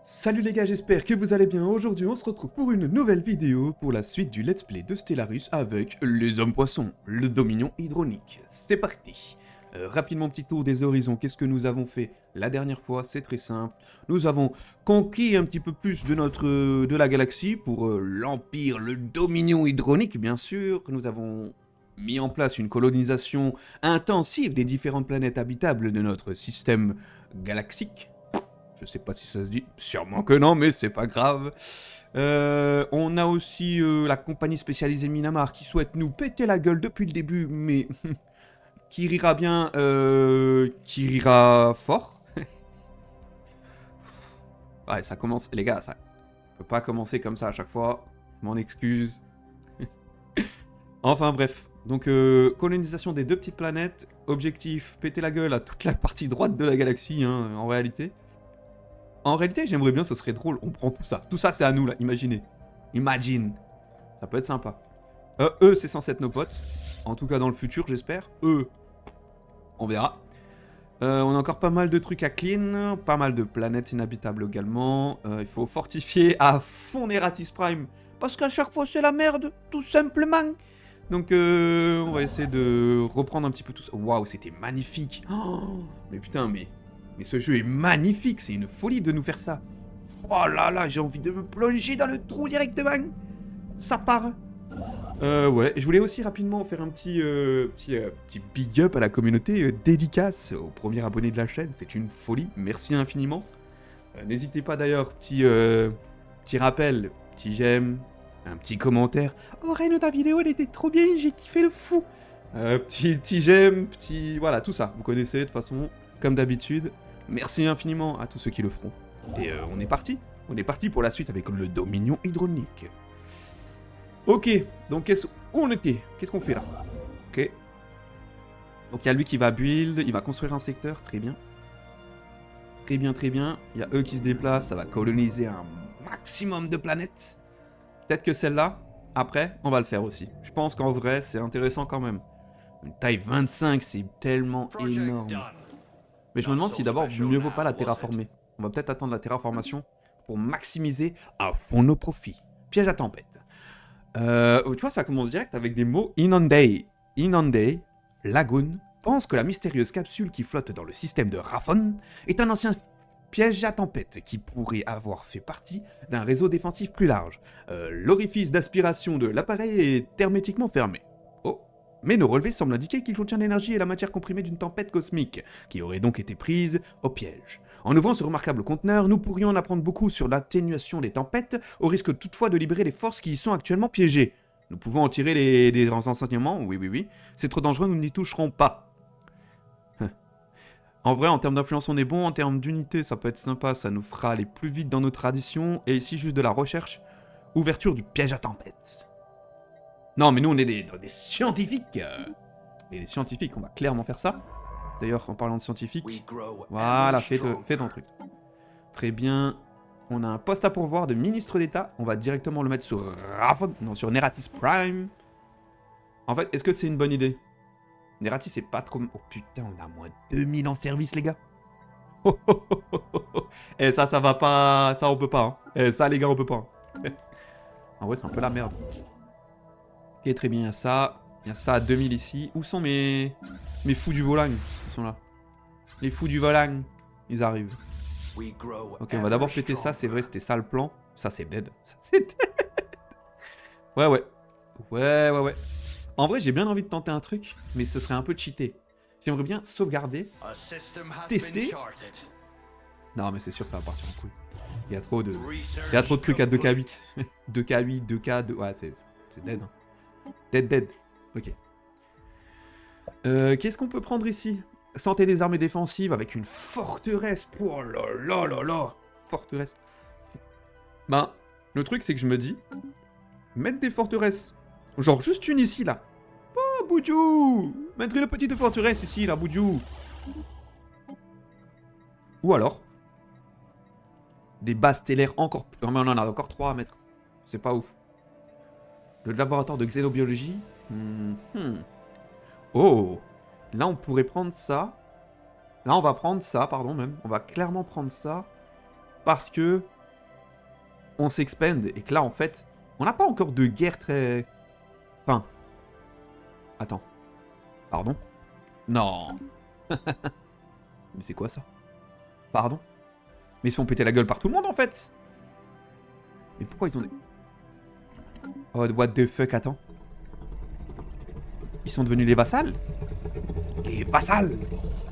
Salut les gars, j'espère que vous allez bien. Aujourd'hui, on se retrouve pour une nouvelle vidéo pour la suite du let's play de Stellaris avec les hommes poissons, le dominion hydronique. C'est parti. Rapidement, petit tour des horizons. Qu'est-ce que nous avons fait la dernière fois? C'est très simple. Nous avons conquis un petit peu plus de la galaxie pour l'empire, le dominion hydronique, bien sûr. Nous avons mis en place une colonisation intensive des différentes planètes habitables de notre système galaxique. Je sais pas si ça se dit, sûrement que non, mais c'est pas grave. On a aussi la compagnie spécialisée Minamar qui souhaite nous péter la gueule depuis le début, mais qui rira bien, qui rira fort. Ouais, ça commence, les gars, ça peut pas commencer comme ça à chaque fois. Je m'en excuse. Enfin bref, donc colonisation des deux petites planètes, objectif péter la gueule à toute la partie droite de la galaxie, hein, en réalité. En réalité, j'aimerais bien, ce serait drôle. On prend tout ça. Tout ça, c'est à nous, là. Imaginez. Imagine. Ça peut être sympa. Eux, c'est censé être nos potes. En tout cas, dans le futur, j'espère. Eux, on verra. On a encore pas mal de trucs à clean. Pas mal de planètes inhabitables également. Il faut fortifier à fond Neratis Prime. Parce qu'à chaque fois, c'est la merde. Tout simplement. Donc, on va essayer de reprendre un petit peu tout ça. Waouh, c'était magnifique. Oh, mais putain, mais ce jeu est magnifique, c'est une folie de nous faire ça. Oh là là, j'ai envie de me plonger dans le trou directement. Ça part. Ouais, je voulais aussi rapidement faire un petit big up à la communauté, dédicace au premier abonné de la chaîne, c'est une folie, merci infiniment. N'hésitez pas d'ailleurs, petit rappel, petit j'aime, un petit commentaire. Oh Reine, ta vidéo elle était trop bien, j'ai kiffé le fou. Petit j'aime, voilà, tout ça, vous connaissez de toute façon, comme d'habitude. Merci infiniment à tous ceux qui le feront. Et on est parti. On est parti pour la suite avec le dominion hydronique. Ok, donc où on était? Qu'est-ce qu'on fait là? Ok. Donc il y a lui qui va build, il va construire un secteur, très bien. Très bien, très bien. Il y a eux qui se déplacent, ça va coloniser un maximum de planètes. Peut-être que celle-là, après, on va le faire aussi. Je pense qu'en vrai, c'est intéressant quand même. Une taille 25, c'est tellement énorme. Mais je me demande si d'abord, mieux vaut pas la terraformer. On va peut-être attendre la terraformation pour maximiser à fond nos profits. Piège à tempête. Tu vois, ça commence direct avec des mots Inundate. Inundate, Lagoon, pense que la mystérieuse capsule qui flotte dans le système de Raphon est un ancien piège à tempête qui pourrait avoir fait partie d'un réseau défensif plus large. L'orifice d'aspiration de l'appareil est hermétiquement fermé. Mais nos relevés semblent indiquer qu'il contient l'énergie et la matière comprimée d'une tempête cosmique, qui aurait donc été prise au piège. En ouvrant ce remarquable conteneur, nous pourrions en apprendre beaucoup sur l'atténuation des tempêtes, au risque toutefois de libérer les forces qui y sont actuellement piégées. Nous pouvons en tirer des enseignements, oui. C'est trop dangereux, nous n'y toucherons pas. En vrai, en termes d'influence, on est bon. En termes d'unité, ça peut être sympa, ça nous fera aller plus vite dans nos traditions. Et ici, juste de la recherche. Ouverture du piège à tempête. Non, mais nous, on est des scientifiques. Des scientifiques, on va clairement faire ça. D'ailleurs, en parlant de scientifiques, voilà, fais ton truc. Très bien. On a un poste à pourvoir de ministre d'État. On va directement le mettre sur sur Neratis Prime. En fait, est-ce que c'est une bonne idée? Neratis, c'est pas trop... Oh putain, on a moins 2000 en service, les gars. Et ça va pas... Ça, on peut pas. Hein. Et ça, les gars, on peut pas. Hein. En vrai, c'est un peu la merde. Ok, très bien, il y a ça. Il y a ça à 2000 ici. Où sont mes fous du Volagne? Ils sont là. Les fous du Volagne, ils arrivent. Ok, on va d'abord péter ça, c'est vrai, c'était ça le plan. Ça, c'est dead. Ça, c'est dead. Ouais. En vrai, j'ai bien envie de tenter un truc, mais ce serait un peu cheaté. J'aimerais bien sauvegarder, tester. Non, mais c'est sûr, ça va partir en couille. Il y a trop de trucs à 2K8. 2K8, 2K, ouais, c'est dead. Hein. Dead. Ok. Qu'est-ce qu'on peut prendre ici? Santé des armées défensives avec une forteresse. Oh là. Forteresse. Ben, le truc, c'est que je me dis... Mettre des forteresses. Genre juste une ici, là. Oh, Boudjou! Mettre une petite forteresse ici, là, Boudjou. Ou alors... Des bases stellaires encore... Non, mais on en a encore 3 à mettre. C'est pas ouf. Le laboratoire de xénobiologie. Oh! Là, on pourrait prendre ça. Là, on va prendre ça, pardon, même. On va clairement prendre ça. parce que on s'expande et que là, en fait, on n'a pas encore de guerre très... Enfin... Attends. Pardon? Non. Mais c'est quoi ça? Pardon? Mais ils se font péter la gueule par tout le monde, en fait. Mais pourquoi ils ont des... Oh, what the fuck, attends. Ils sont devenus les vassals? Les vassals!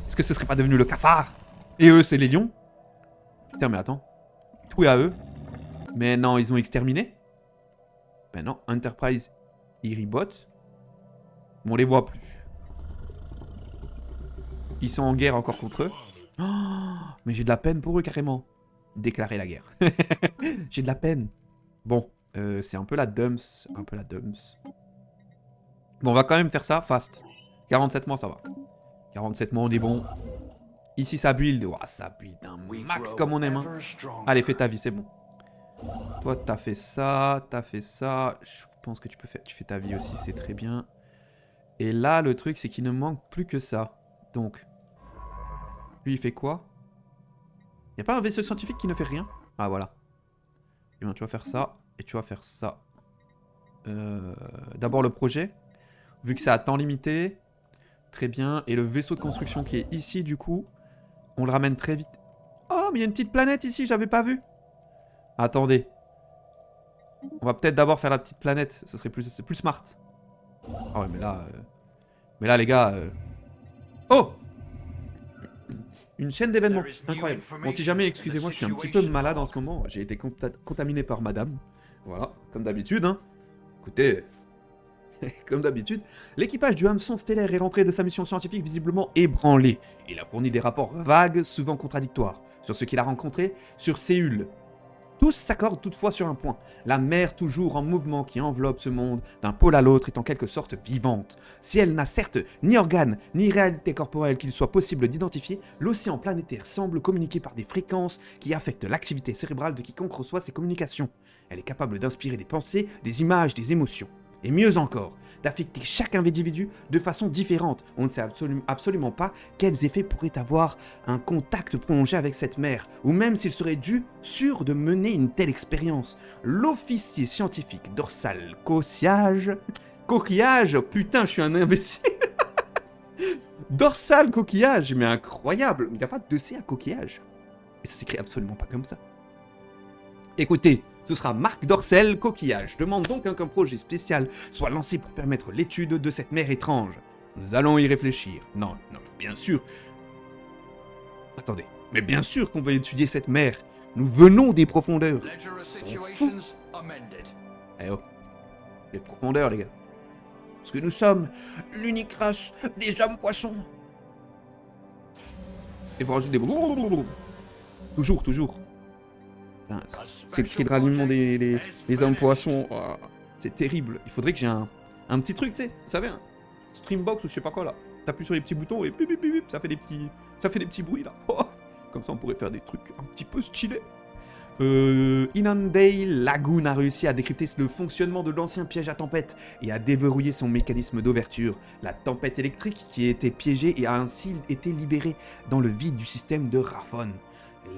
Est-ce que ce serait pas devenu le cafard? Et eux, c'est les lions? Putain, mais attends. Tout est à eux. Mais non, ils ont exterminé? Ben non, Enterprise, Iribot. On les voit plus. Ils sont en guerre encore contre eux. Oh, mais j'ai de la peine pour eux, carrément. Déclarer la guerre. J'ai de la peine. Bon, c'est un peu la dumps. Un peu la dumps. Bon, on va quand même faire ça fast. 47 mois, ça va. 47 mois, on est bon. Ici, ça build. Ouah, ça build un max comme on aime. Hein. Allez, fais ta vie, c'est bon. Toi, t'as fait ça, t'as fait ça. Je pense que tu fais ta vie aussi, c'est très bien. Et là, le truc, c'est qu'il ne manque plus que ça. Donc, lui, il fait quoi? Il n'y a pas un vaisseau scientifique qui ne fait rien? Ah, voilà. Et bien, tu vas faire ça, et tu vas faire ça. D'abord, le projet. Vu que c'est à temps limité. Très bien. Et le vaisseau de construction qui est ici, du coup, on le ramène très vite. Oh, mais il y a une petite planète ici, j'avais pas vu. Attendez. On va peut-être d'abord faire la petite planète. Ce serait plus smart. Ah ouais, mais là... Mais là, les gars... Oh! Une chaîne d'événements. Incroyable. Bon, si jamais, excusez-moi, je suis un petit peu malade en ce moment. J'ai été contaminé par madame. Voilà, comme d'habitude. Hein. Écoutez... Comme d'habitude, l'équipage du hameçon stellaire est rentré de sa mission scientifique visiblement ébranlé. Il a fourni des rapports vagues, souvent contradictoires, sur ce qu'il a rencontré sur Séul. Tous s'accordent toutefois sur un point. La mer toujours en mouvement qui enveloppe ce monde d'un pôle à l'autre est en quelque sorte vivante. Si elle n'a certes ni organes ni réalité corporelle qu'il soit possible d'identifier, l'océan planétaire semble communiquer par des fréquences qui affectent l'activité cérébrale de quiconque reçoit ces communications. Elle est capable d'inspirer des pensées, des images, des émotions. Et mieux encore, d'affecter chaque individu de façon différente. On ne sait absolument pas quels effets pourrait avoir un contact prolongé avec cette mer, ou même s'il serait sûr de mener une telle expérience. L'officier scientifique dorsal coquillage, putain, je suis un imbécile. Dorsal coquillage, mais incroyable, il n'y a pas de C à coquillage. Et ça s'écrit absolument pas comme ça. Écoutez, ce sera Marc Dorcel Coquillage. Demande donc qu'un projet spécial soit lancé pour permettre l'étude de cette mer étrange. Nous allons y réfléchir. Non, bien sûr. Attendez, mais bien sûr qu'on va étudier cette mer. Nous venons des profondeurs. Eh oh, des profondeurs, les gars. Parce que nous sommes l'unique race des hommes-poissons. Et vous rajoutez des... Toujours. C'est le cri de ralliement des hommes poissons. Oh, c'est terrible. Il faudrait que j'ai un petit truc, tu sais. Vous savez, un Streambox ou je sais pas quoi là. T'appuies sur les petits boutons et bip, bip, bip, ça fait des petits bruits là. Oh, comme ça on pourrait faire des trucs un petit peu stylés. Inundale Lagoon a réussi à décrypter le fonctionnement de l'ancien piège à tempête et à déverrouiller son mécanisme d'ouverture. La tempête électrique qui était piégée et a ainsi été libérée dans le vide du système de Raphon.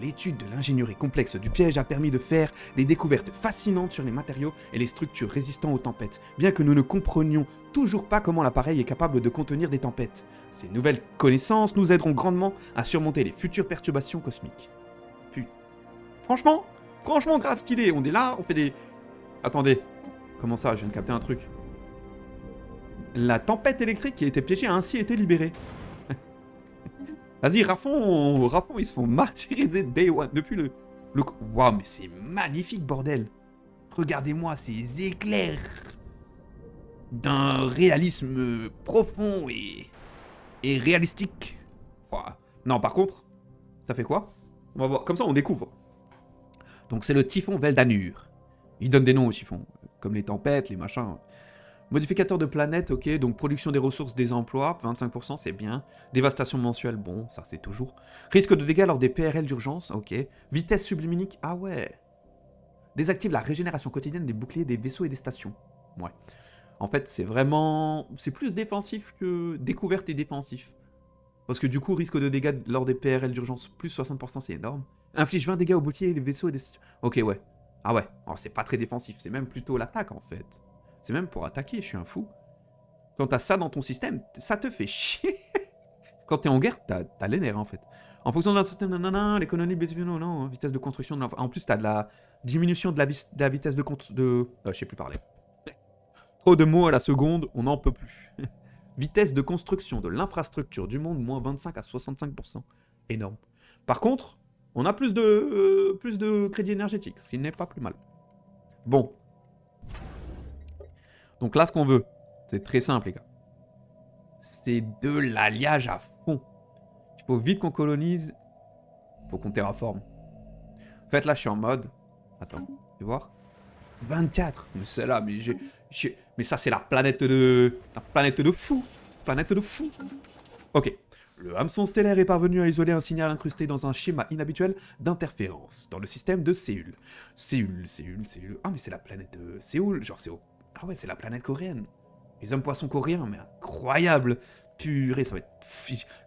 L'étude de l'ingénierie complexe du piège a permis de faire des découvertes fascinantes sur les matériaux et les structures résistants aux tempêtes, bien que nous ne comprenions toujours pas comment l'appareil est capable de contenir des tempêtes. Ces nouvelles connaissances nous aideront grandement à surmonter les futures perturbations cosmiques. Puis, franchement, grave stylé, on est là, on fait des... Attendez, comment ça, je viens de capter un truc. La tempête électrique qui a été piégée a ainsi été libérée. Vas-y, Raphon, ils se font martyriser Day One. Depuis le... Waouh, mais c'est magnifique, bordel. Regardez-moi ces éclairs d'un réalisme profond et réalistique. Ouah. Non, par contre, ça fait quoi? On va voir. Comme ça, on découvre. Donc, c'est le typhon Veldanur. Il donne des noms aux typhons, comme les tempêtes, les machins... Modificateur de planète, ok, donc production des ressources, des emplois, 25%, c'est bien. Dévastation mensuelle, bon, ça c'est toujours. Risque de dégâts lors des PRL d'urgence, ok. Vitesse subluminique, ah ouais. Désactive la régénération quotidienne des boucliers des vaisseaux et des stations. Ouais. En fait, c'est vraiment... C'est plus défensif que découverte et défensif. Parce que du coup, risque de dégâts lors des PRL d'urgence, plus 60%, c'est énorme. Inflige 20 dégâts aux boucliers, les vaisseaux et des... Ok, ouais. Ah ouais, alors c'est pas très défensif, c'est même plutôt l'attaque en fait. C'est même pour attaquer, je suis un fou. Quand t'as ça dans ton système, ça te fait chier. Quand t'es en guerre, t'as les nerfs en fait. En fonction de notre système, nanana, les colonies, non, vitesse de construction. En plus, t'as de la diminution de la vitesse de je sais plus parler. Trop de mots à la seconde, on n'en peut plus. Vitesse de construction de l'infrastructure du monde, moins 25 à 65%. Énorme. Par contre, on a plus de crédit énergétique, ce qui n'est pas plus mal. Bon. Donc là, ce qu'on veut, c'est très simple, les gars. C'est de l'alliage à fond. Il faut vite qu'on colonise. Il faut qu'on terraforme. En fait, là, je suis en mode... Attends, tu vas voir 24. Mais c'est là, mais ça, c'est la planète de... La planète de fou. Planète de fou. Ok. Le hameçon stellaire est parvenu à isoler un signal incrusté dans un schéma inhabituel d'interférence dans le système de Séoul. Séoul. Ah, mais c'est la planète de Séoul. Genre, Ah ouais, c'est la planète coréenne. Les hommes poissons coréens, mais incroyable. Purée, ça va être...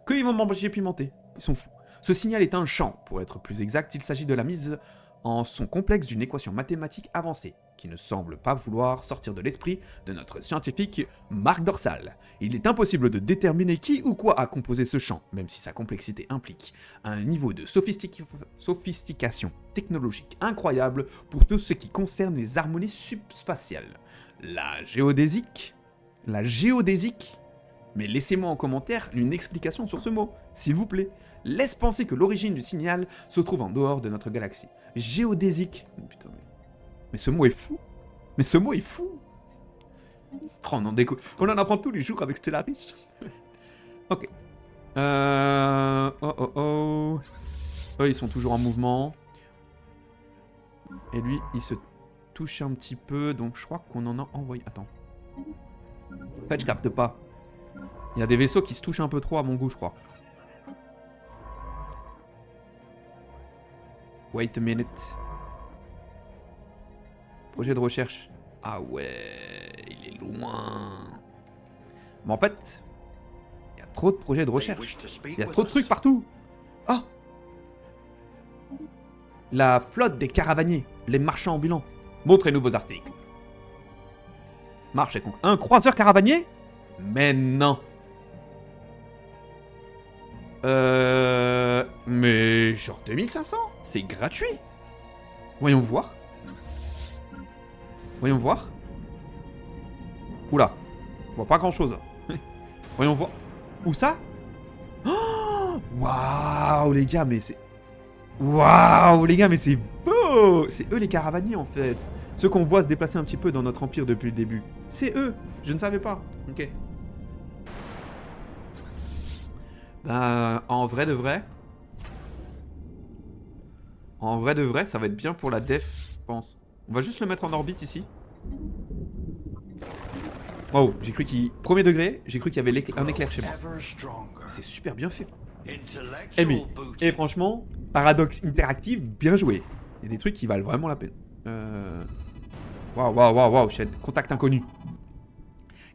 Que ils vont manger pimenté. Ils sont fous. Ce signal est un champ. Pour être plus exact, il s'agit de la mise en son complexe d'une équation mathématique avancée, qui ne semble pas vouloir sortir de l'esprit de notre scientifique Marc Dorsal. Il est impossible de déterminer qui ou quoi a composé ce champ, même si sa complexité implique un niveau de sophistication technologique incroyable pour tout ce qui concerne les harmonies subspatiales. La géodésique, mais laissez-moi en commentaire une explication sur ce mot, s'il vous plaît. Laisse penser que l'origine du signal se trouve en dehors de notre galaxie. Géodésique. Putain, mais ce mot est fou. Oh, on en apprend tous les jours avec Stellaris. Ok. Eux, ils sont toujours en mouvement. Et lui, il se touche un petit peu, donc je crois qu'on en a envoyé... Attends. En fait, je capte pas. Il y a des vaisseaux qui se touchent un peu trop à mon goût, je crois. Wait a minute. Projet de recherche. Ah ouais, il est loin. Mais en fait, il y a trop de projets de recherche. Il y a trop de trucs partout. Ah, la flotte des caravaniers, les marchands ambulants. Montrez-nous vos articles. Marche et conquête. Un croiseur caravanier? Mais non. Mais genre 2500? C'est gratuit. Voyons voir. Oula. On voit pas grand chose. Voyons voir. Où ça? Oh, waouh les gars, mais c'est... Waouh les gars, mais c'est beau. C'est eux les caravaniers en fait. Ceux qu'on voit se déplacer un petit peu dans notre empire depuis le début. C'est eux. Je ne savais pas. Ok. Ben, en vrai de vrai, ça va être bien pour la def, je pense. On va juste le mettre en orbite ici. Wow, j'ai cru qu'il... Premier degré, j'ai cru qu'il y avait un éclair chez moi. C'est super bien fait. Et franchement, paradoxe interactive, bien joué. Il y a des trucs qui valent vraiment la peine. Waouh, contact inconnu.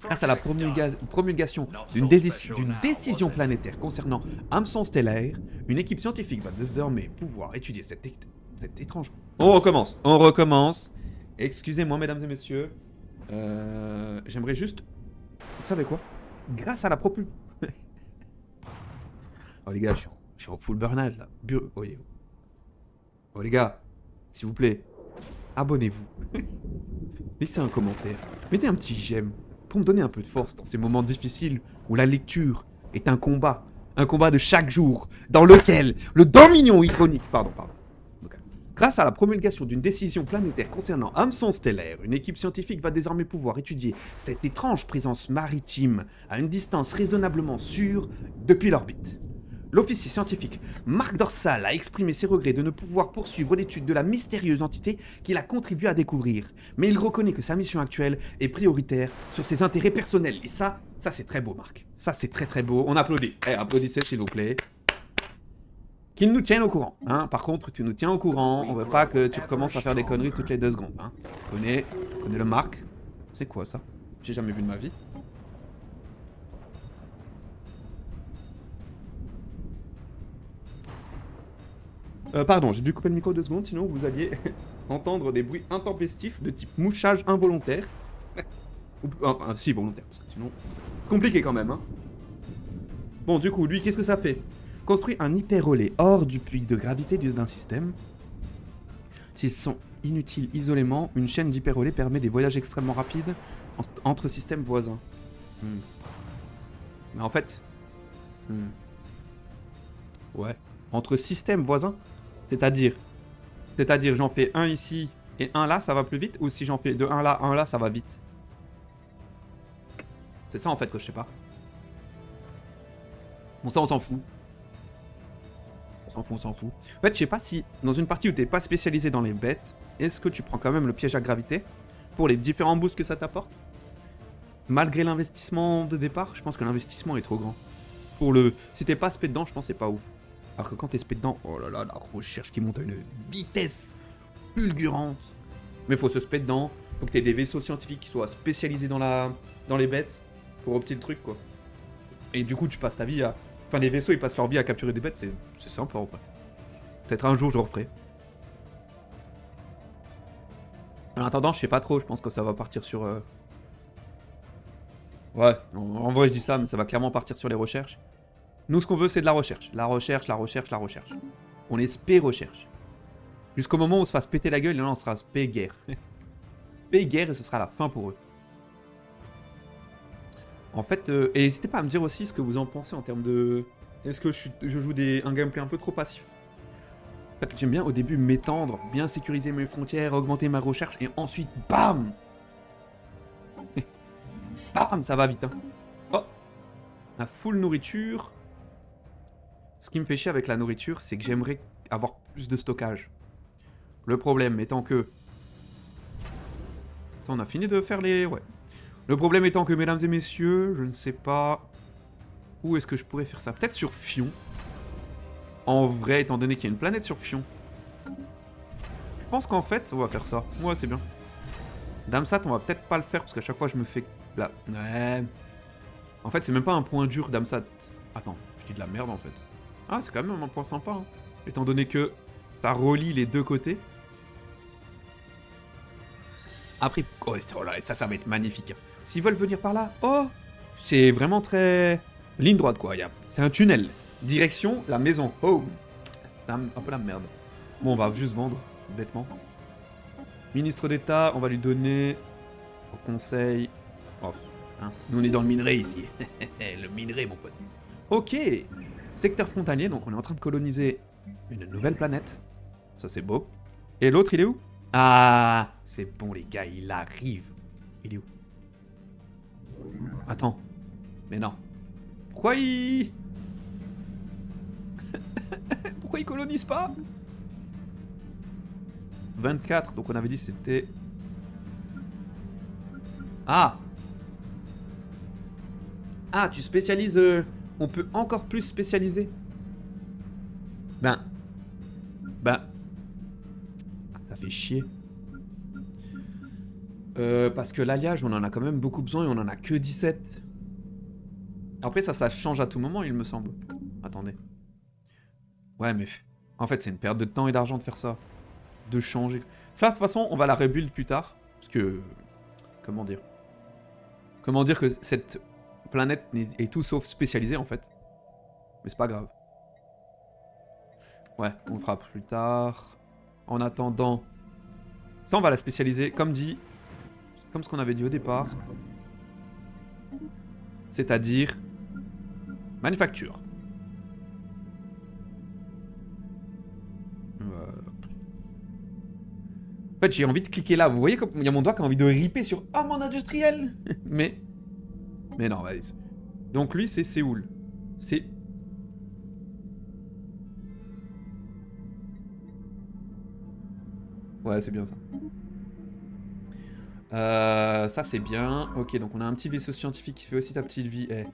Grâce à la promulgation d'une décision planétaire concernant hameçon stellaire, une équipe scientifique va désormais pouvoir étudier cette étrange... On recommence. Excusez-moi, mesdames et messieurs. J'aimerais juste... Vous savez quoi? Grâce à la propulsion... Oh les gars, je suis en full burn-out là. Oh les gars, s'il vous plaît, abonnez-vous. Laissez un commentaire. Mettez un petit j'aime pour me donner un peu de force dans ces moments difficiles où la lecture est un combat. Un combat de chaque jour dans lequel le dominion ironique... Pardon. Grâce à la promulgation d'une décision planétaire concernant hameçon stellaire, une équipe scientifique va désormais pouvoir étudier cette étrange présence maritime à une distance raisonnablement sûre depuis l'orbite. L'officier scientifique Marc Dorsal a exprimé ses regrets de ne pouvoir poursuivre l'étude de la mystérieuse entité qu'il a contribué à découvrir, mais il reconnaît que sa mission actuelle est prioritaire sur ses intérêts personnels. Et ça c'est très beau, Marc. Ça c'est très beau. On applaudit. Applaudissez s'il vous plaît. Qu'il nous tienne au courant. Hein. Par contre, tu nous tiens au courant. On veut pas que tu recommences à faire des conneries toutes les 2 secondes. Hein. Connais le Marc. C'est quoi ça? J'ai jamais vu de ma vie. Pardon, j'ai dû couper le micro 2 secondes, sinon vous alliez entendre des bruits intempestifs de type mouchage involontaire. Enfin, si, volontaire, parce que sinon... Compliqué quand même, hein. Bon, du coup, lui, qu'est-ce que ça fait? Construit un hyper-relais hors du puits de gravité d'un système. S'ils sont inutiles isolément, une chaîne d'hyper-relais permet des voyages extrêmement rapides entre systèmes voisins. Mais en fait... Ouais. Entre systèmes voisins? C'est-à-dire, j'en fais un ici et un là, ça va plus vite? Ou si j'en fais de un là, ça va vite? C'est ça en fait que je sais pas. Bon, ça on s'en fout. On s'en fout. En fait, je sais pas si, dans une partie où t'es pas spécialisé dans les bêtes, est-ce que tu prends quand même le piège à gravité pour les différents boosts que ça t'apporte? Malgré l'investissement de départ, je pense que l'investissement est trop grand. Pour le... Si t'es pas spé dedans, je pense que c'est pas ouf. Alors que quand t'es spé dedans, oh là là, la recherche qui monte à une vitesse fulgurante. Mais faut se spé dedans, faut que t'aies des vaisseaux scientifiques qui soient spécialisés dans les bêtes pour opter le truc, quoi. Et du coup, tu passes ta vie à... Enfin, les vaisseaux, ils passent leur vie à capturer des bêtes, c'est sympa, en fait. Peut-être un jour, je referai. En attendant, je sais pas trop, je pense que ça va partir sur... Ouais, en vrai, je dis ça, mais ça va clairement partir sur les recherches. Nous, ce qu'on veut, c'est de la recherche. La recherche, la recherche, la recherche. On est spé recherche. Jusqu'au moment où on se fasse péter la gueule, et là, on sera spé guerre. Spé guerre, et ce sera la fin pour eux. En fait, et n'hésitez pas à me dire aussi ce que vous en pensez en termes de... Est-ce que je joue un gameplay un peu trop passif? En fait, j'aime bien au début m'étendre, bien sécuriser mes frontières, augmenter ma recherche, et ensuite, bam! Bam, ça va vite, hein. Oh! La full nourriture. Ce qui me fait chier avec la nourriture, c'est que j'aimerais avoir plus de stockage. Le problème étant que... Ça, on a fini de faire les... Ouais. Le problème étant que, mesdames et messieurs, je ne sais pas où est-ce que je pourrais faire ça. Peut-être sur Fion. En vrai, étant donné qu'il y a une planète sur Fion. Je pense qu'en fait, on va faire ça. Ouais, c'est bien. Damsat, on va peut-être pas le faire, parce qu'à chaque fois, je me fais... Là. Ouais. En fait, c'est même pas un point dur, Damsat. Attends, je dis de la merde, en fait. Ah, c'est quand même un point sympa, hein. Étant donné que ça relie les deux côtés. Après, oh là, ça va être magnifique. S'ils veulent venir par là, oh, c'est vraiment très... Ligne droite, quoi. C'est un tunnel. Direction, la maison. Home. C'est un peu la merde. Bon, on va juste vendre, bêtement. Ministre d'État, on va lui donner... Au conseil... Oh, hein. Nous, on est dans le minerai, ici. Le minerai, mon pote. Ok. Secteur frontalier, donc on est en train de coloniser une nouvelle planète. Ça, c'est beau. Et l'autre, il est où? Ah, c'est bon, les gars, il arrive. Il est où? Attends. Mais non. Pourquoi il... Pourquoi il colonise pas? 24, donc on avait dit c'était... Ah. Ah, tu spécialises... On peut encore plus spécialiser. Ben... Ça fait chier. Parce que l'alliage, on en a quand même beaucoup besoin et on en a que 17. Après, ça change à tout moment, il me semble. Attendez. Ouais, mais... En fait, c'est une perte de temps et d'argent de faire ça. De changer. Ça, de toute façon, on va la rebuild plus tard. Parce que... Comment dire? Comment dire que cette planète est tout sauf spécialisée, en fait. Mais c'est pas grave. Ouais, on le fera plus tard. En attendant... Ça, on va la spécialiser, comme dit... Comme ce qu'on avait dit au départ. C'est-à-dire... Manufacture. En fait, j'ai envie de cliquer là. Vous voyez comme il y a mon doigt qui a envie de ripper sur « Oh, mon industriel !» Mais non, vas-y. Donc lui, c'est Séoul. C'est... Ouais, c'est bien ça. Ça, c'est bien. Ok, donc on a un petit vaisseau scientifique qui fait aussi ta petite vie. Eh.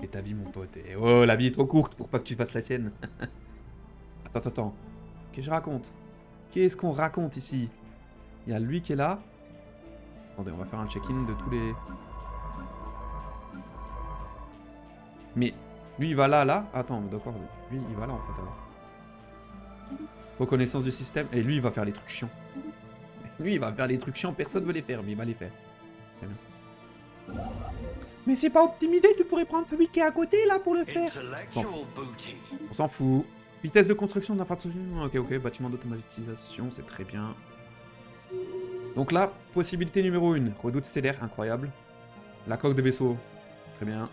Et ta vie, mon pote. Eh, oh, la vie est trop courte pour pas que tu fasses la tienne. Attends. Qu'est-ce que je raconte? Qu'est-ce qu'on raconte ici? Il y a lui qui est là. Attendez, on va faire un check-in de tous les... Mais lui, il va là. Attends, d'accord. Lui, il va là, en fait, alors. Reconnaissance du système. Et lui, il va faire les trucs chiants. Lui, il va faire les trucs chiants, personne veut les faire, mais il va les faire. Très bien. Mais c'est pas optimisé, tu pourrais prendre celui qui est à côté, là, pour le faire. On s'en fout. Vitesse de construction d'infrastructure. Ok, bâtiment d'automatisation, c'est très bien. Donc là, possibilité numéro 1. Redoute stellaire, incroyable. La coque de vaisseau, très bien.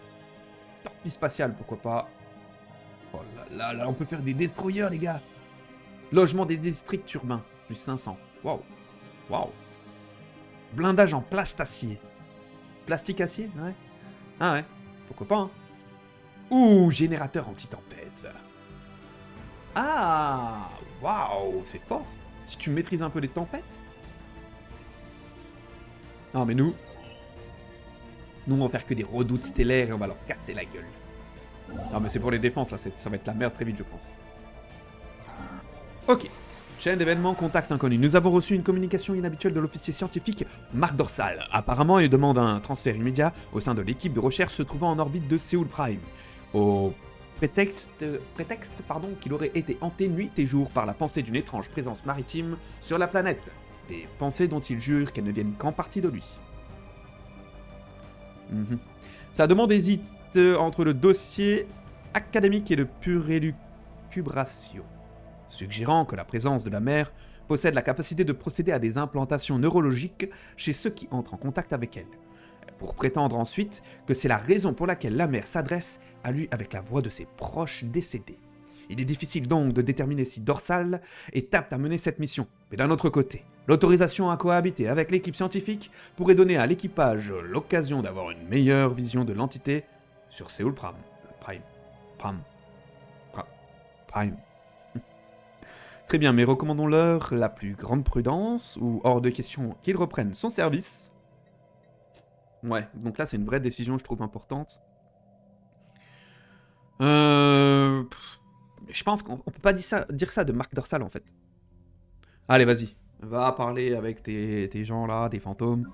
Torpille spatiale, pourquoi pas. Oh là, on peut faire des destroyers, les gars. Logement des districts urbains, plus 500. Waouh. Blindage en plastacier. Plastique-acier, ouais. Ah ouais, pourquoi pas, hein. Ouh, générateur anti-tempête. Ah, waouh, c'est fort. Si tu maîtrises un peu les tempêtes. Non, mais nous, on va faire que des redoutes stellaires et on va leur casser la gueule. Non, mais c'est pour les défenses, là, ça va être la merde très vite, je pense. Ok. Chaîne d'événements, contact inconnu. Nous avons reçu une communication inhabituelle de l'officier scientifique Marc Dorsal. Apparemment, il demande un transfert immédiat au sein de l'équipe de recherche se trouvant en orbite de Séoul Prime. Au prétexte qu'il aurait été hanté nuit et jour par la pensée d'une étrange présence maritime sur la planète. Des pensées dont il jure qu'elles ne viennent qu'en partie de lui. Sa demande hésite entre le dossier académique et le pur élucubration, suggérant que la présence de la mère possède la capacité de procéder à des implantations neurologiques chez ceux qui entrent en contact avec elle, pour prétendre ensuite que c'est la raison pour laquelle la mère s'adresse à lui avec la voix de ses proches décédés. Il est difficile donc de déterminer si Dorsal est apte à mener cette mission, mais d'un autre côté, l'autorisation à cohabiter avec l'équipe scientifique pourrait donner à l'équipage l'occasion d'avoir une meilleure vision de l'entité sur Séoul Prime. Très bien, mais recommandons-leur la plus grande prudence, ou hors de question qu'ils reprennent son service. Ouais, donc là c'est une vraie décision, je trouve, importante. Je pense qu'on peut pas dire ça de Marc Dorsal, en fait. Allez, vas-y. Va parler avec tes gens là, tes fantômes.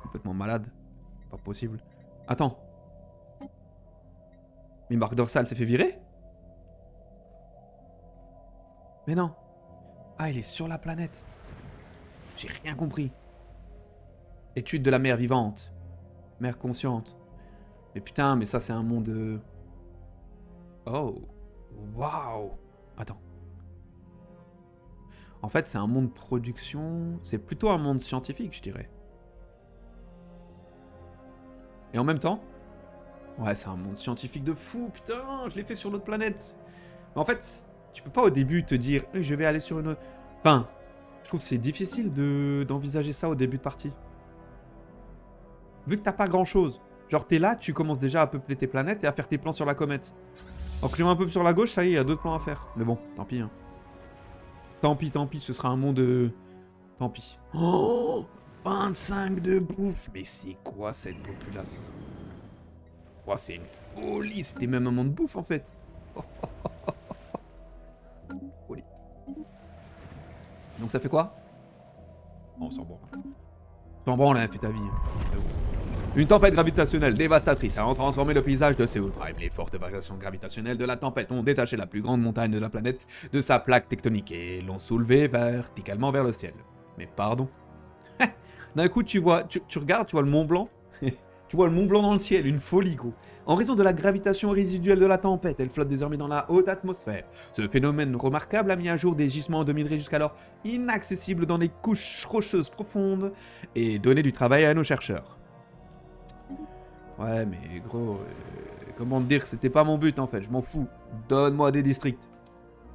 Complètement malade. Pas possible. Attends. Mais Marc Dorsal s'est fait virer? Mais non. Ah, il est sur la planète. J'ai rien compris. Étude de la mère vivante. Mère consciente. Mais putain, mais ça c'est un monde... Oh. Waouh. Attends. En fait, c'est un monde production... C'est plutôt un monde scientifique, je dirais. Et en même temps... Ouais, c'est un monde scientifique de fou, putain, je l'ai fait sur l'autre planète. Mais en fait, tu peux pas au début te dire, je vais aller sur une autre... Enfin, je trouve que c'est difficile d'envisager ça au début de partie. Vu que t'as pas grand-chose. Genre, t'es là, tu commences déjà à peupler tes planètes et à faire tes plans sur la comète. En cliquant un peu sur la gauche, ça y est, il y a d'autres plans à faire. Mais bon, tant pis, hein. Tant pis, ce sera un monde... Tant pis. Oh, 25 de bouffe. Mais c'est quoi cette populace? Oh, c'est une folie. C'était même un monde de bouffe, en fait. Folie. Donc ça fait quoi? On s'en branle. S'en branle, hein, fais ta vie. Une tempête gravitationnelle dévastatrice a transformé le paysage de Séoul Prime. Les fortes variations gravitationnelles de la tempête ont détaché la plus grande montagne de la planète de sa plaque tectonique et l'ont soulevée verticalement vers le ciel. Mais pardon. D'un coup, tu regardes, tu vois le Mont Blanc. Tu vois le Mont Blanc dans le ciel, une folie, gros. En raison de la gravitation résiduelle de la tempête, elle flotte désormais dans la haute atmosphère. Ce phénomène remarquable a mis à jour des gisements de minerais jusqu'alors inaccessibles dans des couches rocheuses profondes et donné du travail à nos chercheurs. Ouais, mais gros, comment te dire que c'était pas mon but en fait, je m'en fous. Donne-moi des districts.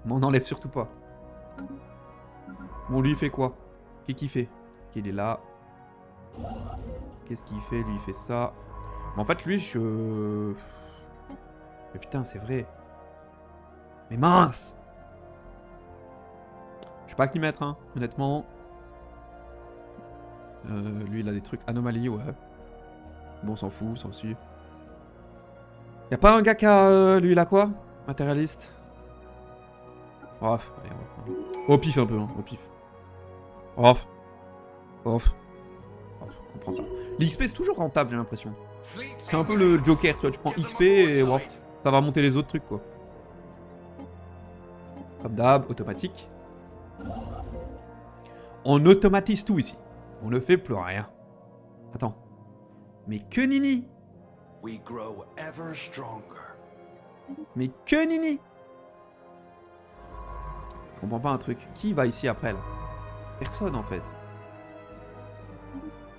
M'en enlève surtout pas. Bon, lui il fait quoi? Qu'est-ce qu'il fait? Il est là. Qu'est-ce qu'il fait? Lui il fait ça. Mais en fait, lui, Mais putain, c'est vrai. Mais mince! Je sais pas qui mettre, hein, honnêtement. Lui, il a des trucs anomalies, ouais. Bon, on s'en fout, ça aussi. Y'a pas un gars qui a... lui, il a quoi? Matérialiste. Bref, allez, au pif un peu, hein, au pif. Off. On prend ça. L'XP, c'est toujours rentable, j'ai l'impression. C'est un peu le Joker, tu vois, tu prends XP et ça va monter les autres trucs, quoi. Comme d'hab, automatique. On automatise tout ici. On ne fait plus rien. Attends. Mais que nini? We grow ever stronger. Mais que nini? Je comprends pas un truc. Qui va ici après là? Personne en fait.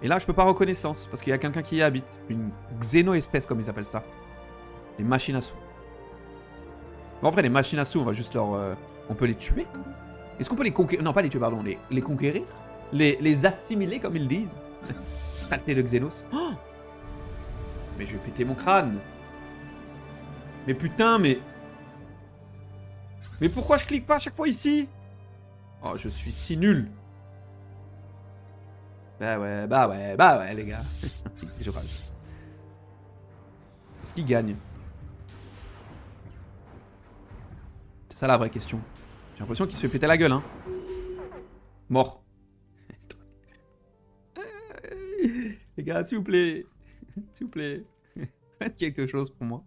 Et là je peux pas reconnaissance parce qu'il y a quelqu'un qui y habite. Une xéno-espèce comme ils appellent ça. Les machines à sous. Bon après les machines à sous on va juste leur... on peut les tuer? Est-ce qu'on peut les conquérir? Non pas les tuer pardon. Les conquérir? Les assimiler comme ils disent. Saleté de Xenos. Oh, mais je vais péter mon crâne. Mais putain, mais... Mais pourquoi je clique pas à chaque fois ici? Oh, je suis si nul. Bah ouais, les gars. Je rage. Est-ce qu'il gagne? C'est ça la vraie question. J'ai l'impression qu'il se fait péter la gueule, hein. Mort. Les gars, s'il vous plaît. S'il vous plaît. Faites quelque chose pour moi.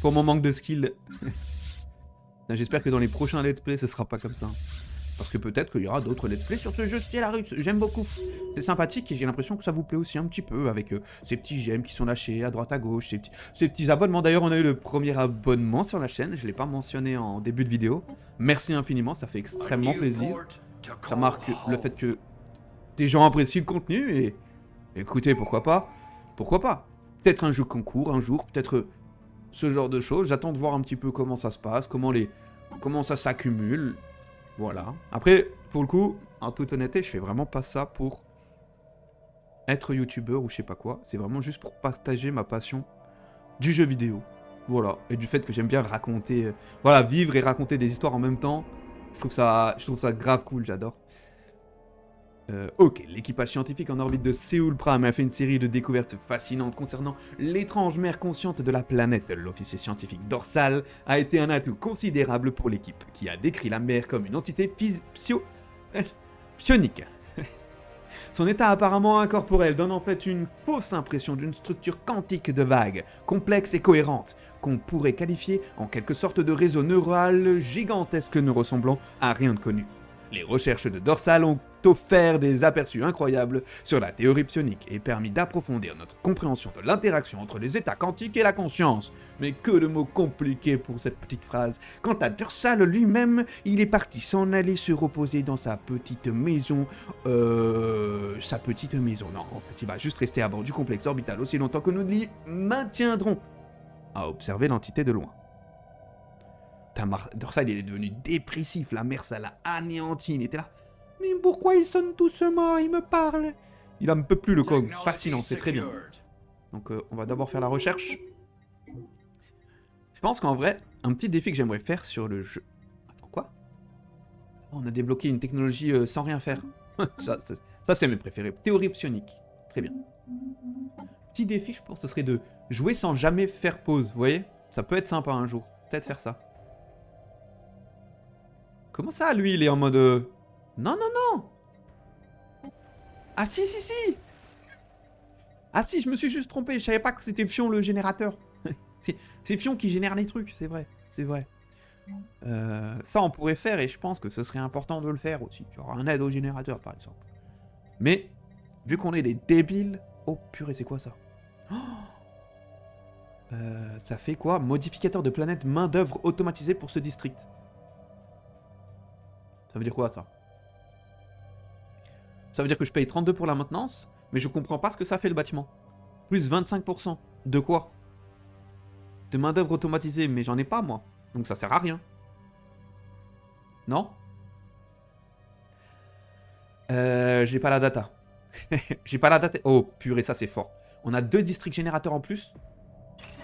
Pour mon manque de skill. J'espère que dans les prochains let's play, ce sera pas comme ça. Parce que peut-être qu'il y aura d'autres let's play sur ce jeu Stellaris. J'aime beaucoup. C'est sympathique et j'ai l'impression que ça vous plaît aussi un petit peu. Avec ces petits j'aime qui sont lâchés à droite à gauche. Ces petits abonnements. D'ailleurs, on a eu le premier abonnement sur la chaîne. Je ne l'ai pas mentionné en début de vidéo. Merci infiniment, ça fait extrêmement plaisir. Ça marque le fait que des gens apprécient le contenu et... Écoutez, pourquoi pas? Pourquoi pas? Peut-être un jeu concours un jour, peut-être ce genre de choses. J'attends de voir un petit peu comment ça se passe, comment ça s'accumule. Voilà. Après, pour le coup, en toute honnêteté, je fais vraiment pas ça pour être youtubeur ou je sais pas quoi. C'est vraiment juste pour partager ma passion du jeu vidéo. Voilà. Et du fait que j'aime bien raconter... voilà, vivre et raconter des histoires en même temps. Je trouve ça grave cool, j'adore. Ok, l'équipage scientifique en orbite de Séoul Prime a fait une série de découvertes fascinantes concernant l'étrange mer consciente de la planète. L'officier scientifique dorsal a été un atout considérable pour l'équipe, qui a décrit la mer comme une entité psionique. Son état apparemment incorporel donne en fait une fausse impression d'une structure quantique de vagues, complexe et cohérente, qu'on pourrait qualifier en quelque sorte de réseau neural gigantesque ne ressemblant à rien de connu. Les recherches de Dorsal ont offert des aperçus incroyables sur la théorie psionique et permis d'approfondir notre compréhension de l'interaction entre les états quantiques et la conscience. Mais que de mots compliqués pour cette petite phrase. Quant à Dorsal lui-même, il est parti s'en aller se reposer dans sa petite maison. Sa petite maison. Non, en fait, il va juste rester à bord du complexe orbital aussi longtemps que nous l'y maintiendrons à observer l'entité de loin. Dorsal, il est devenu dépressif, la mer, ça l'a anéanti, il était là. Mais pourquoi ils sonnent tous morts, ils me parlent? Il en peut plus le cog, fascinant, c'est très bien. Donc on va d'abord faire la recherche. Je pense qu'en vrai, un petit défi que j'aimerais faire sur le jeu... Attends, quoi? On a débloqué une technologie sans rien faire. ça c'est mes préférés. Théorie psionique, très bien. Petit défi, je pense, ce serait de jouer sans jamais faire pause, vous voyez? Ça peut être sympa un jour, peut-être faire ça. Comment ça, lui, il est en mode... Non, non, non! Ah si, si, si! Ah si, je me suis juste trompé, je savais pas que c'était Fion le générateur. C'est Fion qui génère les trucs, c'est vrai, c'est vrai. Ça, on pourrait faire, et je pense que ce serait important de le faire aussi. Genre un aide au générateur, par exemple. Mais, vu qu'on est des débiles... Oh purée, c'est quoi ça? Ça fait quoi? Modificateur de planète main-d'œuvre automatisé pour ce district. Ça veut dire quoi, ça? Ça veut dire que je paye 32 pour la maintenance, mais je comprends pas ce que ça fait le bâtiment. Plus 25%. De quoi? De main-d'œuvre automatisée, mais j'en ai pas, moi. Donc ça sert à rien. Non? J'ai pas la data. J'ai pas la data. Oh, purée, ça c'est fort. On a 2 districts générateurs en plus.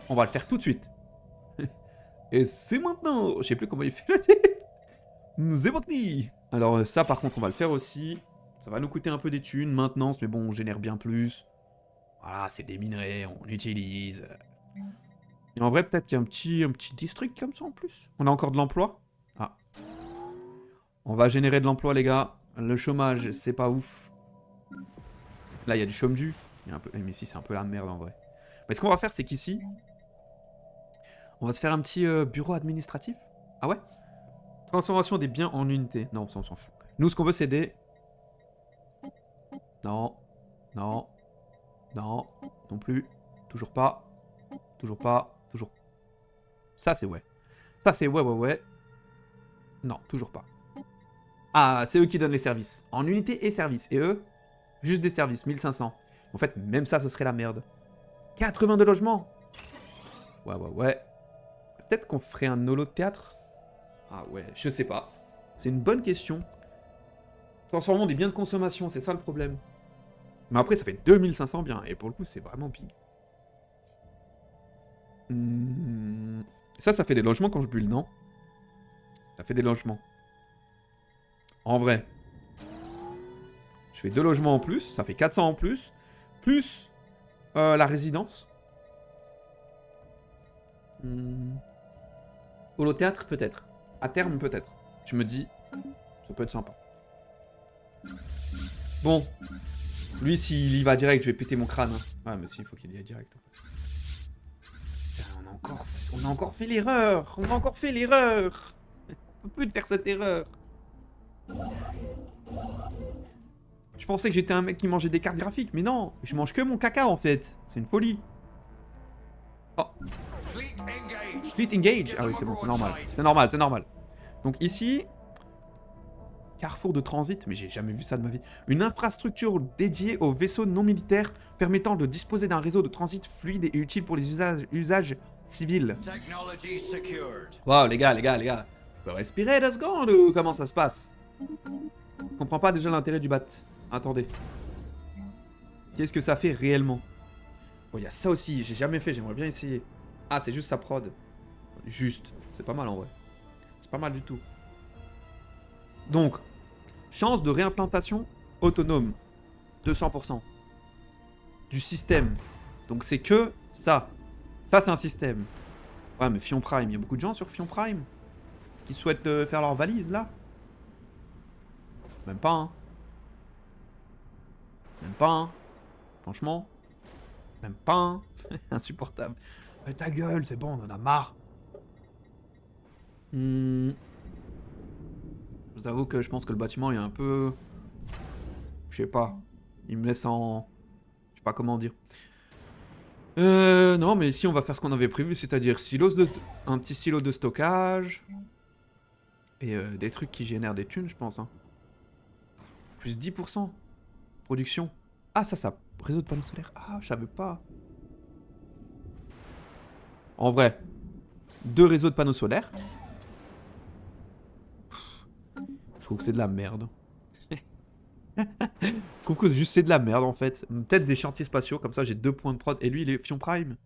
On va le faire tout de suite. Et c'est maintenant. Je sais plus comment il fait le type. C'est parti. Alors ça par contre on va le faire aussi. Ça va nous coûter un peu des thunes, maintenance, mais bon on génère bien plus. Voilà, c'est des minerais, on utilise. Et en vrai peut-être qu'il y a un petit district comme ça en plus. On a encore de l'emploi. Ah. On va générer de l'emploi les gars. Le chômage c'est pas ouf. Là il y a du chôme dû. Il y a un peu... Mais ici c'est un peu la merde en vrai. Mais ce qu'on va faire c'est qu'ici... On va se faire un petit bureau administratif. Ah ouais? Transformation des biens en unités. Non, ça on s'en fout. Nous, ce qu'on veut, c'est des... Non. Non. Non. Non plus. Toujours pas. Toujours pas. Toujours... Ça, c'est ouais. Ça, c'est ouais. Non, toujours pas. Ah, c'est eux qui donnent les services. En unité et services. Et eux, juste des services. 1500. En fait, même ça, ce serait la merde. 82 logements. Ouais. Peut-être qu'on ferait un holo de théâtre. Ah ouais, je sais pas. C'est une bonne question. Transformons des biens de consommation, c'est ça le problème. Mais après, ça fait 2500 biens. Et pour le coup, c'est vraiment big. Ça fait des logements quand je bulle, non? Ça fait des logements. En vrai. Je fais 2 logements en plus. Ça fait 400 en plus. Plus la résidence. Holothéâtre, peut-être. À terme, peut-être. Je me dis, ça peut être sympa. Bon. Lui, s'il y va direct, je vais péter mon crâne. Hein. Ouais, mais si, il faut qu'il y aille direct. Putain, on a encore fait l'erreur. On a encore fait l'erreur. On peut plus de faire cette erreur. Je pensais que j'étais un mec qui mangeait des cartes graphiques, mais non. Je mange que mon caca, en fait. C'est une folie. Oh. Fleet engage. Ah oui, c'est bon, c'est normal. C'est normal. Donc ici... Carrefour de transit, mais j'ai jamais vu ça de ma vie. Une infrastructure dédiée aux vaisseaux non militaires permettant de disposer d'un réseau de transit fluide et utile pour les usages civils. Wow, les gars. Je peux respirer 2 secondes ou comment ça se passe? Je comprends pas déjà l'intérêt du bat. Attendez. Qu'est-ce que ça fait réellement? Bon, il y a ça aussi, j'ai jamais fait, j'aimerais bien essayer. Ah, c'est juste sa prod. Juste. C'est pas mal en vrai. C'est pas mal du tout. Donc, chance de réimplantation autonome. 200%. Du système. Donc c'est que ça. Ça, c'est un système. Ouais, mais Fion Prime, il y a beaucoup de gens sur Fion Prime qui souhaitent faire leur valise, là. Même pas, hein. Même pas, hein. Franchement. Même pas, hein. Insupportable. Mais ta gueule, c'est bon, on en a marre. Je vous avoue que je pense que le bâtiment est un peu... Je sais pas. Il me laisse en... Je sais pas comment dire. Non, mais ici on va faire ce qu'on avait prévu, c'est-à-dire un petit silo de stockage. Et des trucs qui génèrent des thunes, je pense. Hein. Plus 10%. Production. Ah, ça. Réseau de panneaux solaires. Ah, je savais pas. En vrai. 2 réseaux de panneaux solaires. Je trouve que c'est de la merde. Je trouve que juste c'est de la merde en fait. Peut-être des chantiers spatiaux, comme ça j'ai 2 points de prod. Et lui il est Fion Prime.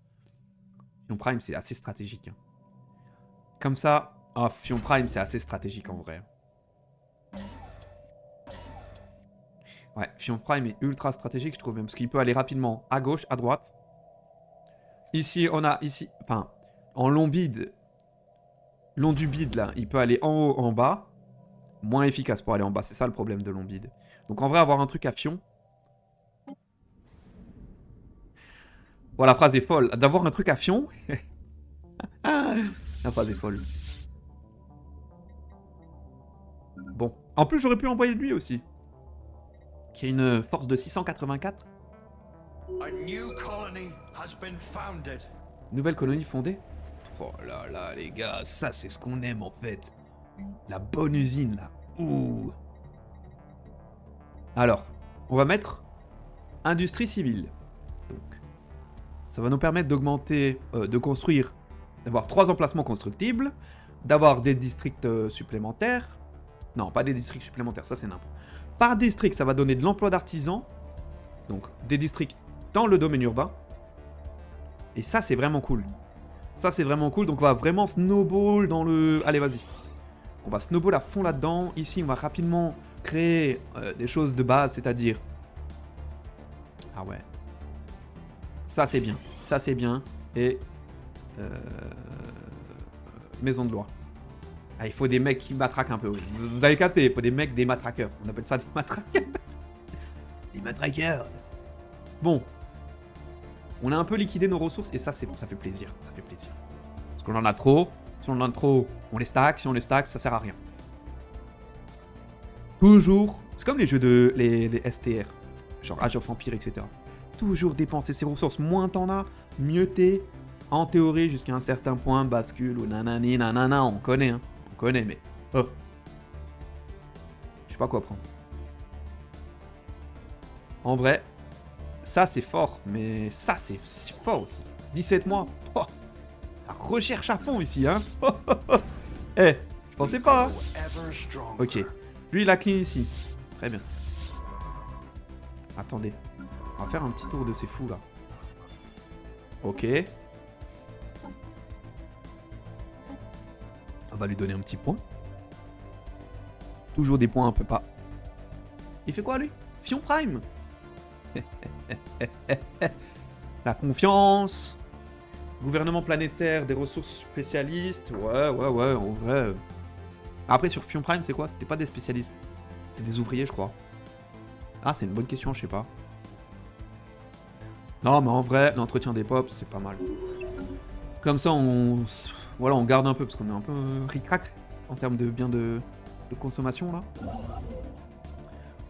Fion Prime c'est assez stratégique. Hein. Comme ça, Fion Prime c'est assez stratégique en vrai. Ouais, Fion Prime est ultra stratégique je trouve même. Parce qu'il peut aller rapidement à gauche, à droite. Ici on a, enfin, en long bide. Long du bide là, il peut aller en haut, en bas. Moins efficace pour aller en bas, c'est ça le problème de long bide. Donc en vrai, avoir un truc à fion... Bon, la phrase est folle. D'avoir un truc à fion... La phrase est folle. Bon. En plus, j'aurais pu envoyer lui aussi. Qui a une force de 684. Nouvelle colonie fondée. Oh là là, les gars, ça c'est ce qu'on aime en fait. La bonne usine là. Ouh. Alors, on va mettre industrie civile. Donc, ça va nous permettre d'augmenter, de construire, d'avoir 3 emplacements constructibles, d'avoir des districts supplémentaires. Non, pas des districts supplémentaires, ça c'est n'importe. Par district, ça va donner de l'emploi d'artisans. Donc, des districts dans le domaine urbain. Et ça, c'est vraiment cool. Ça, c'est vraiment cool. Donc, on va vraiment snowball dans le... Allez, vas-y. On va snowball à fond là-dedans. Ici, on va rapidement créer des choses de base, c'est-à-dire... Ah ouais. Ça, c'est bien. Ça, c'est bien. Et... Maison de loi. Ah, il faut des mecs qui matraquent un peu. Oui. Vous avez capté, il faut des mecs, des matraqueurs. On appelle ça des matraqueurs. Des matraqueurs. Bon. On a un peu liquidé nos ressources et ça fait plaisir. Ça fait plaisir. Parce qu'on en a trop. Si on en a trop, on les stack. Si on les stack, ça sert à rien. Toujours, c'est comme les jeux de les STR, genre Age of Empire, etc. Toujours dépenser ses ressources, moins t'en as, mieux t'es. En théorie, jusqu'à un certain point, bascule ou nanani, nanana, on connaît, hein. On connaît, mais... Oh. Je sais pas quoi prendre. En vrai, ça c'est fort, mais ça c'est fort aussi. 17 mois, oh, ça recherche à fond ici, hein. Eh, je pensais pas, hein. Ok, lui il a clean ici. Très bien. Attendez, on va faire un petit tour de ces fous là. Ok. On va lui donner un petit point. Toujours des points, on peut pas. Il fait quoi lui? Fion Prime. La confiance. Gouvernement planétaire, des ressources spécialistes. Ouais, en vrai. Après, sur Fion Prime, c'est quoi? C'était pas des spécialistes. C'est des ouvriers, je crois. Ah, c'est une bonne question, je sais pas. Non, mais en vrai, l'entretien des pops, c'est pas mal. Comme ça, voilà, on garde un peu, parce qu'on est un peu ric-rac en termes de biens de consommation, là.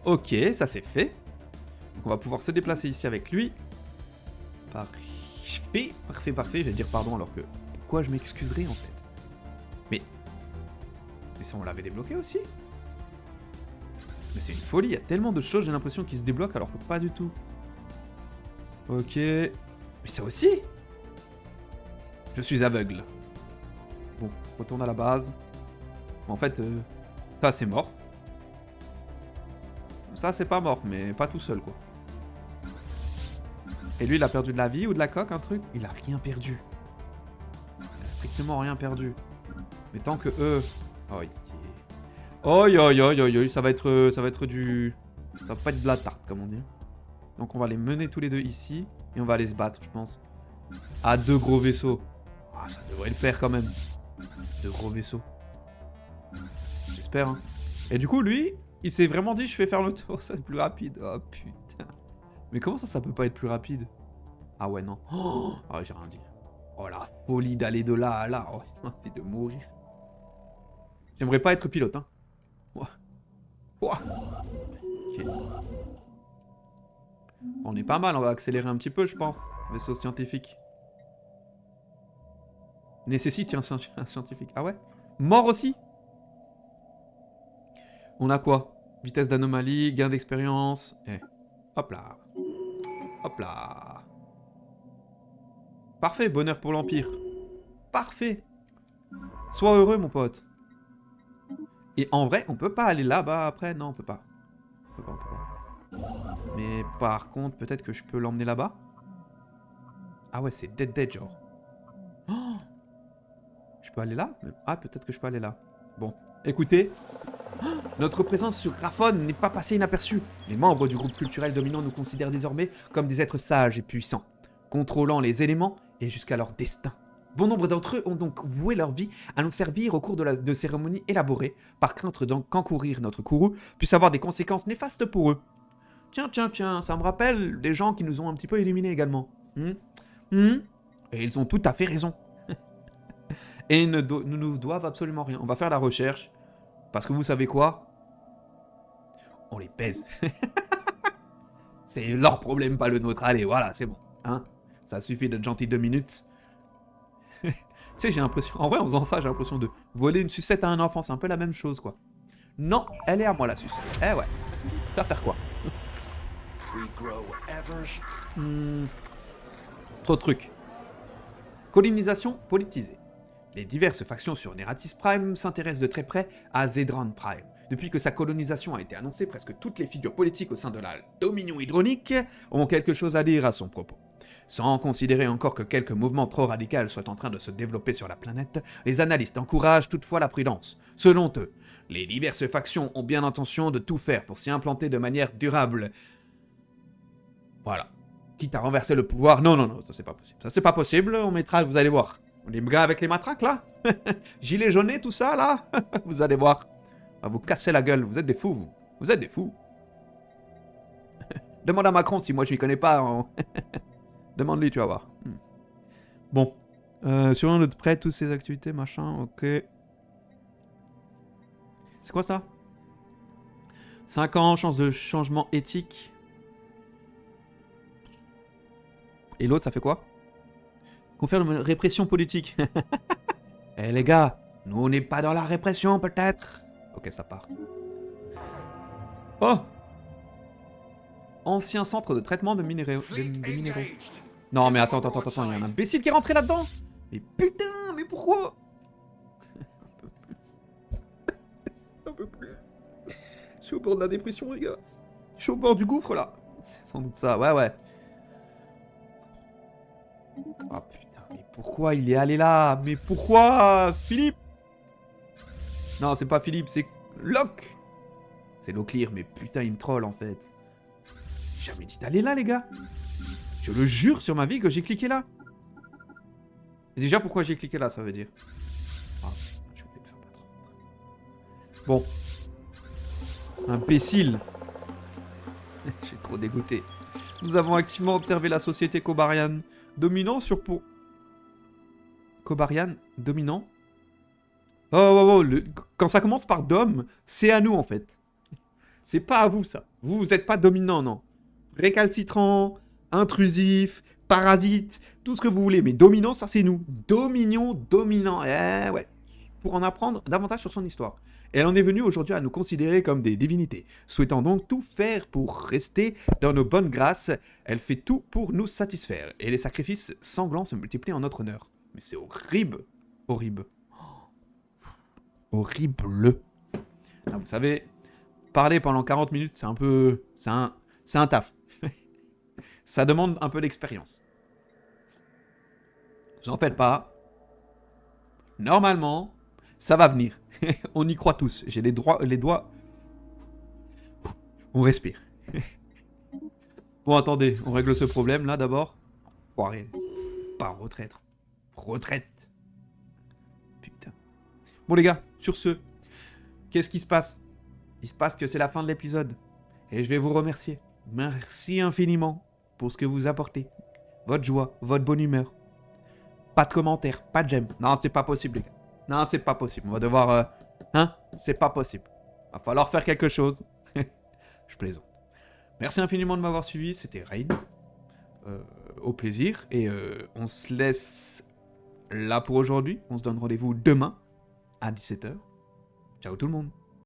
Ok, ça c'est fait. Donc on va pouvoir se déplacer ici avec lui. Parfait. Je vais dire pardon alors que... Pourquoi je m'excuserais, en fait? Mais ça, on l'avait débloqué aussi? Mais c'est une folie, il y a tellement de choses, j'ai l'impression, qui se débloquent alors que pas du tout. Ok. Mais ça aussi? Je suis aveugle. Bon, retourne à la base. En fait, ça c'est mort. Ça c'est pas mort, mais pas tout seul quoi. Et lui il a perdu de la vie ou de la coque, un truc? Il a rien perdu. Il a strictement rien perdu. Mais tant que eux... Oi, ça va être du... Ça va pas être de la tarte comme on dit. Donc on va les mener tous les deux ici. Et on va aller se battre je pense. Ah, 2 gros vaisseaux. Ah, ça devrait le faire quand même. 2 gros vaisseaux. J'espère, hein. Et du coup, lui, il s'est vraiment dit, je vais faire le tour, ça c'est plus rapide. Oh putain. Mais comment ça peut pas être plus rapide? Ah ouais, non. Oh, j'ai rien dit. Oh la folie d'aller de là à là. Oh, ça m'a fait de mourir. J'aimerais pas être pilote, hein. Ouah. Ouah. Okay. On est pas mal, on va accélérer un petit peu, je pense. Vaisseau scientifique. Nécessite un scientifique. Ah ouais? Mort aussi? On a quoi? Vitesse d'anomalie, gain d'expérience. Eh. Hop là. Hop là. Parfait, bonheur pour l'Empire. Parfait. Sois heureux, mon pote. Et en vrai, on peut pas aller là-bas après? Non, on peut pas. On peut pas. Mais par contre, peut-être que je peux l'emmener là-bas? Ah ouais, c'est dead, genre. Oh, je peux aller là? Ah, peut-être que je peux aller là. Bon, écoutez. Notre présence sur Raphon n'est pas passée inaperçue. Les membres du groupe culturel dominant nous considèrent désormais comme des êtres sages et puissants, contrôlant les éléments et jusqu'à leur destin. Bon nombre d'entre eux ont donc voué leur vie à nous servir au cours de cérémonies élaborées, par crainte qu'encourir notre courroux puisse avoir des conséquences néfastes pour eux. Tiens, ça me rappelle des gens qui nous ont un petit peu éliminés également. Et ils ont tout à fait raison. Et ils ne nous doivent absolument rien. On va faire la recherche. Parce que vous savez quoi? On les pèse. C'est leur problème, pas le nôtre. Allez, voilà, c'est bon. Hein, ça suffit d'être gentil 2 minutes. Tu sais, j'ai l'impression... En vrai, en faisant ça, j'ai l'impression de voler une sucette à un enfant. C'est un peu la même chose, quoi. Non, elle est à moi, la sucette. Eh ouais. Tu vas faire quoi? Trop de trucs. Colonisation politisée. Les diverses factions sur Neratis Prime s'intéressent de très près à Zedran Prime. Depuis que sa colonisation a été annoncée, presque toutes les figures politiques au sein de la Dominion Hydronique ont quelque chose à dire à son propos. Sans considérer encore que quelques mouvements trop radicaux soient en train de se développer sur la planète, les analystes encouragent toutefois la prudence. Selon eux, les diverses factions ont bien l'intention de tout faire pour s'y implanter de manière durable. Voilà. Quitte à renverser le pouvoir, non, ça c'est pas possible. Ça c'est pas possible, on mettra, vous allez voir. Les gars avec les matraques, là. Gilets jaunes, tout ça, là. Vous allez voir. On va vous casser la gueule. Vous êtes des fous, vous. Vous êtes des fous. Demande à Macron si moi je m'y connais pas. Hein. Demande-lui, tu vas voir. Bon. Surveillons de près toutes ces activités, machin, ok. C'est quoi ça? 5 ans, chance de changement éthique. Et l'autre, ça fait quoi? Confère une répression politique. Eh les gars, nous on n'est pas dans la répression peut-être? Ok, ça part. Oh! Ancien centre de traitement de minéraux. Non mais attends, il y a un imbécile qui est rentré là-dedans! Mais putain, mais pourquoi? Un peu plus. Je suis au bord de la dépression les gars. Je suis au bord du gouffre là. C'est sans doute ça, ouais. Ah putain, mais pourquoi il est allé là? Mais pourquoi? Philippe? Non, c'est pas Philippe, c'est Locke. C'est Locklear, mais putain, il me troll en fait. J'ai jamais dit d'aller là, les gars. Je le jure sur ma vie que j'ai cliqué là. Et déjà, pourquoi j'ai cliqué là, ça veut dire. Ah, je voulais me faire battre. Bon. Imbécile. Je suis trop dégoûté. Nous avons activement observé la société Kobarian dominant sur pour... Kobarian dominant. Oh, quand ça commence par dom, c'est à nous en fait. C'est pas à vous ça. Vous êtes pas dominant, non. Récalcitrant, intrusif, parasite, tout ce que vous voulez. Mais dominant, ça c'est nous. Dominion, dominant. Eh ouais. Pour en apprendre davantage sur son histoire. Et elle en est venue aujourd'hui à nous considérer comme des divinités. Souhaitant donc tout faire pour rester dans nos bonnes grâces, elle fait tout pour nous satisfaire. Et les sacrifices sanglants se multiplient en notre honneur. Mais c'est horrible. Horrible. Horrible. Ah, vous savez, parler pendant 40 minutes, c'est un peu... C'est un taf. Ça demande un peu d'expérience. Vous en faites pas. Normalement, ça va venir. On y croit tous. J'ai les doigts... On respire. Bon, attendez, on règle ce problème là d'abord. Foiré. Pas en retraite. Retraite. Putain. Bon les gars, sur ce, qu'est-ce qui se passe? Il se passe que c'est la fin de l'épisode. Et je vais vous remercier. Merci infiniment pour ce que vous apportez. Votre joie, votre bonne humeur. Pas de commentaires, pas de j'aime. Non, c'est pas possible les gars. Non, c'est pas possible. On va devoir... Hein? C'est pas possible. Va falloir faire quelque chose. Je plaisante. Merci infiniment de m'avoir suivi. C'était Raid. Au plaisir. Et on se laisse là pour aujourd'hui. On se donne rendez-vous demain à 17h. Ciao tout le monde.